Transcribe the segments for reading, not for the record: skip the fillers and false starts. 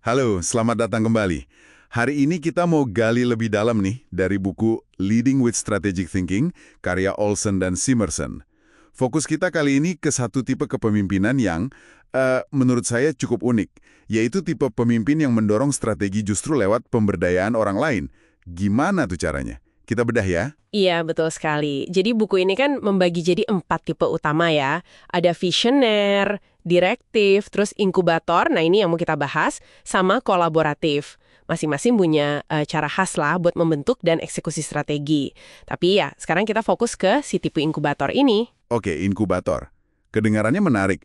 Halo, selamat datang kembali. Hari ini kita mau gali lebih dalam nih dari buku Leading with Strategic Thinking, karya Olson dan Simerson. Fokus kita kali ini ke satu tipe kepemimpinan yang menurut saya cukup unik, yaitu tipe pemimpin yang mendorong strategi justru lewat pemberdayaan orang lain. Gimana tuh caranya? Kita bedah ya. Iya, betul sekali. Jadi buku ini kan membagi jadi 4 tipe utama ya. Ada visioner, direktif, terus inkubator, nah ini yang mau kita bahas, sama kolaboratif. Masing-masing punya cara khas lah buat membentuk dan eksekusi strategi. Tapi ya, sekarang kita fokus ke si tipe inkubator ini. Oke, inkubator. Kedengarannya menarik.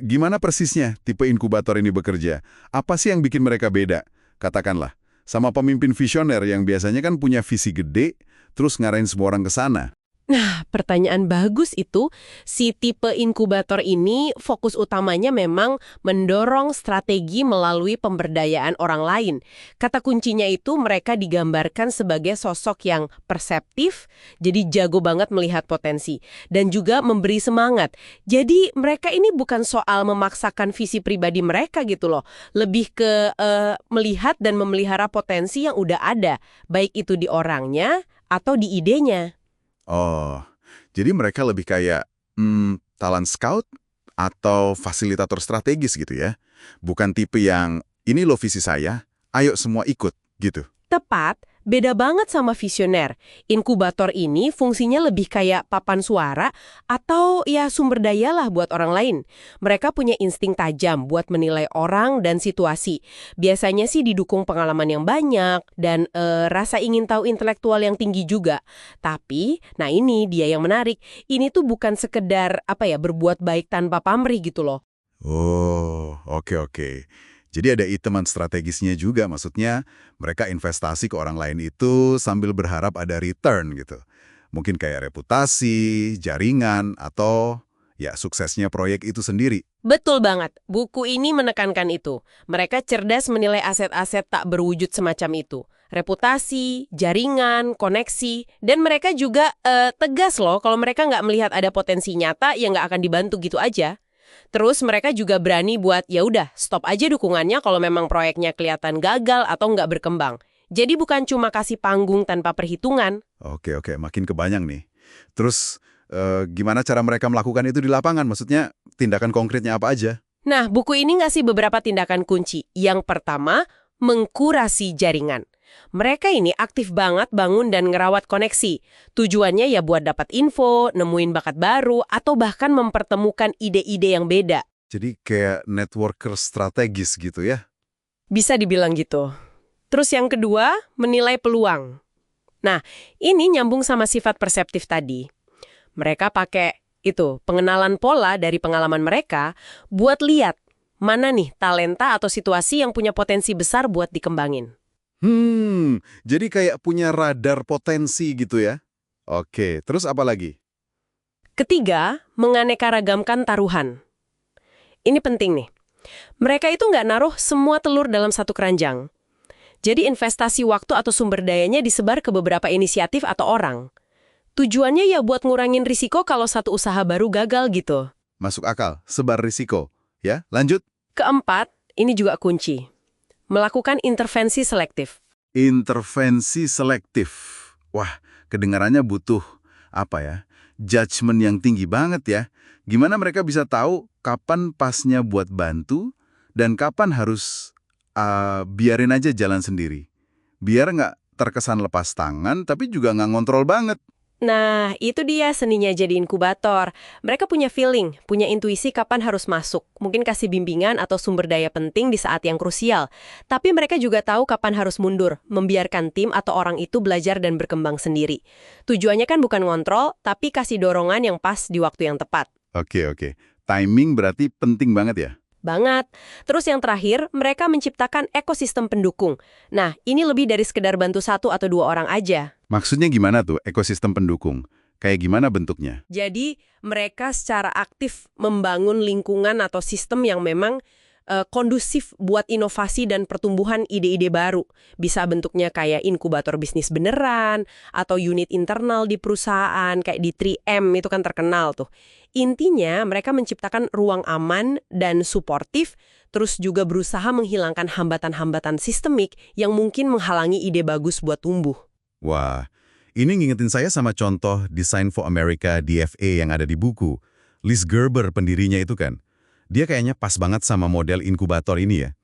Gimana persisnya tipe inkubator ini bekerja? Apa sih yang bikin mereka beda? Katakanlah, sama pemimpin visioner yang biasanya kan punya visi gede, terus ngarahin semua orang ke sana. Nah, pertanyaan bagus itu, si tipe inkubator ini fokus utamanya memang mendorong strategi melalui pemberdayaan orang lain. Kata kuncinya itu mereka digambarkan sebagai sosok yang perseptif, jadi jago banget melihat potensi, dan juga memberi semangat. Jadi mereka ini bukan soal memaksakan visi pribadi mereka gitu loh, lebih ke melihat dan memelihara potensi yang udah ada, baik itu di orangnya atau di idenya. Oh, jadi mereka lebih kayak talent scout atau fasilitator strategis gitu ya? Bukan tipe yang, ini loh visi saya, ayo semua ikut, gitu. Tepat, beda banget sama visioner. Inkubator ini fungsinya lebih kayak papan suara atau ya sumber daya lah buat orang lain. Mereka punya insting tajam buat menilai orang dan situasi. Biasanya sih didukung pengalaman yang banyak dan rasa ingin tahu intelektual yang tinggi juga. Tapi, nah ini dia yang menarik. Ini tuh bukan sekedar berbuat baik tanpa pamrih gitu loh. Oh, oke. Jadi ada iteman strategisnya juga, maksudnya mereka investasi ke orang lain itu sambil berharap ada return gitu. Mungkin kayak reputasi, jaringan, atau ya suksesnya proyek itu sendiri. Betul banget. Buku ini menekankan itu. Mereka cerdas menilai aset-aset tak berwujud semacam itu. Reputasi, jaringan, koneksi, dan mereka juga tegas loh kalau mereka nggak melihat ada potensi nyata yang nggak akan dibantu gitu aja. Terus mereka juga berani buat ya udah stop aja dukungannya kalau memang proyeknya kelihatan gagal atau nggak berkembang. Jadi bukan cuma kasih panggung tanpa perhitungan. Oke, makin kebayang nih. Terus gimana cara mereka melakukan itu di lapangan? Maksudnya tindakan konkretnya apa aja? Nah, buku ini ngasih beberapa tindakan kunci. Yang pertama, mengkurasi jaringan. Mereka ini aktif banget bangun dan ngerawat koneksi. Tujuannya ya buat dapat info, nemuin bakat baru, atau bahkan mempertemukan ide-ide yang beda. Jadi kayak networker strategis gitu ya? Bisa dibilang gitu. Terus yang kedua, menilai peluang. Nah, ini nyambung sama sifat perseptif tadi. Mereka pakai pengenalan pola dari pengalaman mereka buat lihat mana nih talenta atau situasi yang punya potensi besar buat dikembangin. Jadi kayak punya radar potensi gitu ya? Oke, terus apa lagi? Ketiga, menganeka-ragamkan taruhan. Ini penting nih. Mereka itu nggak naruh semua telur dalam satu keranjang. Jadi investasi waktu atau sumber dayanya disebar ke beberapa inisiatif atau orang. Tujuannya ya buat ngurangin risiko kalau satu usaha baru gagal gitu. Masuk akal, sebar risiko. Ya, lanjut. Keempat, ini juga kunci. Melakukan intervensi selektif. Intervensi selektif. Wah, kedengarannya butuh, judgement yang tinggi banget ya. Gimana mereka bisa tahu kapan pasnya buat bantu dan kapan harus biarin aja jalan sendiri. Biar nggak terkesan lepas tangan, tapi juga nggak ngontrol banget. Nah, itu dia seninya jadi inkubator. Mereka punya feeling, punya intuisi kapan harus masuk. Mungkin kasih bimbingan atau sumber daya penting di saat yang krusial. Tapi mereka juga tahu kapan harus mundur, membiarkan tim atau orang itu belajar dan berkembang sendiri. Tujuannya kan bukan ngontrol, tapi kasih dorongan yang pas di waktu yang tepat. Oke. Timing berarti penting banget ya? Banget. Terus yang terakhir, mereka menciptakan ekosistem pendukung. Nah, ini lebih dari sekedar bantu 1 atau 2 orang aja. Maksudnya gimana tuh ekosistem pendukung? Kayak gimana bentuknya? Jadi, mereka secara aktif membangun lingkungan atau sistem yang memang kondusif buat inovasi dan pertumbuhan ide-ide baru. Bisa bentuknya kayak inkubator bisnis beneran, atau unit internal di perusahaan, kayak di 3M itu kan terkenal tuh. Intinya, mereka menciptakan ruang aman dan suportif, terus juga berusaha menghilangkan hambatan-hambatan sistemik yang mungkin menghalangi ide bagus buat tumbuh. Wah, ini ngingetin saya sama contoh Design for America DFA yang ada di buku. Liz Gerber pendirinya itu kan. Dia kayaknya pas banget sama model inkubator ini ya.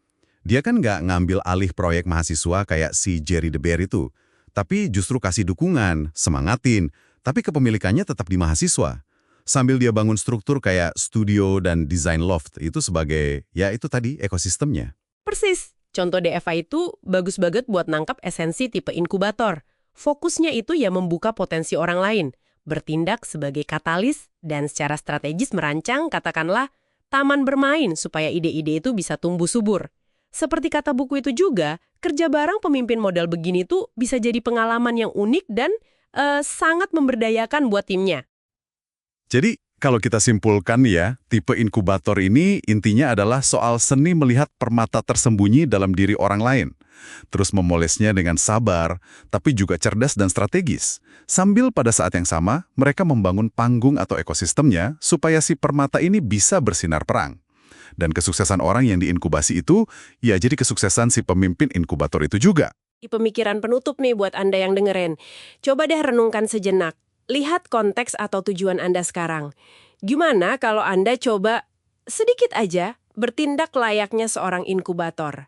Dia kan nggak ngambil alih proyek mahasiswa kayak si Jerry DeBeer itu. Tapi justru kasih dukungan, semangatin, tapi kepemilikannya tetap di mahasiswa. Sambil dia bangun struktur kayak studio dan design loft itu sebagai, ya itu tadi, ekosistemnya. Persis. Contoh DFA itu bagus banget buat nangkap esensi tipe inkubator. Fokusnya itu ya membuka potensi orang lain, bertindak sebagai katalis, dan secara strategis merancang, katakanlah, taman bermain supaya ide-ide itu bisa tumbuh subur. Seperti kata buku itu juga, kerja bareng pemimpin model begini tuh bisa jadi pengalaman yang unik dan sangat memberdayakan buat timnya. Jadi, kalau kita simpulkan ya, tipe inkubator ini intinya adalah soal seni melihat permata tersembunyi dalam diri orang lain. Terus memolesnya dengan sabar, tapi juga cerdas dan strategis. Sambil pada saat yang sama, mereka membangun panggung atau ekosistemnya supaya si permata ini bisa bersinar perang. Dan kesuksesan orang yang diinkubasi itu, ya jadi kesuksesan si pemimpin inkubator itu juga. Di pemikiran penutup nih buat Anda yang dengerin. Coba deh renungkan sejenak. Lihat konteks atau tujuan Anda sekarang. Gimana kalau Anda coba sedikit aja bertindak layaknya seorang inkubator?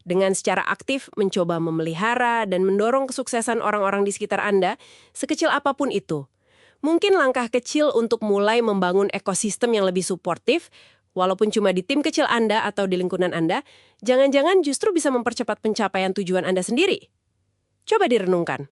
Dengan secara aktif mencoba memelihara dan mendorong kesuksesan orang-orang di sekitar Anda, sekecil apapun itu. Mungkin langkah kecil untuk mulai membangun ekosistem yang lebih suportif, walaupun cuma di tim kecil Anda atau di lingkungan Anda, jangan-jangan justru bisa mempercepat pencapaian tujuan Anda sendiri. Coba direnungkan.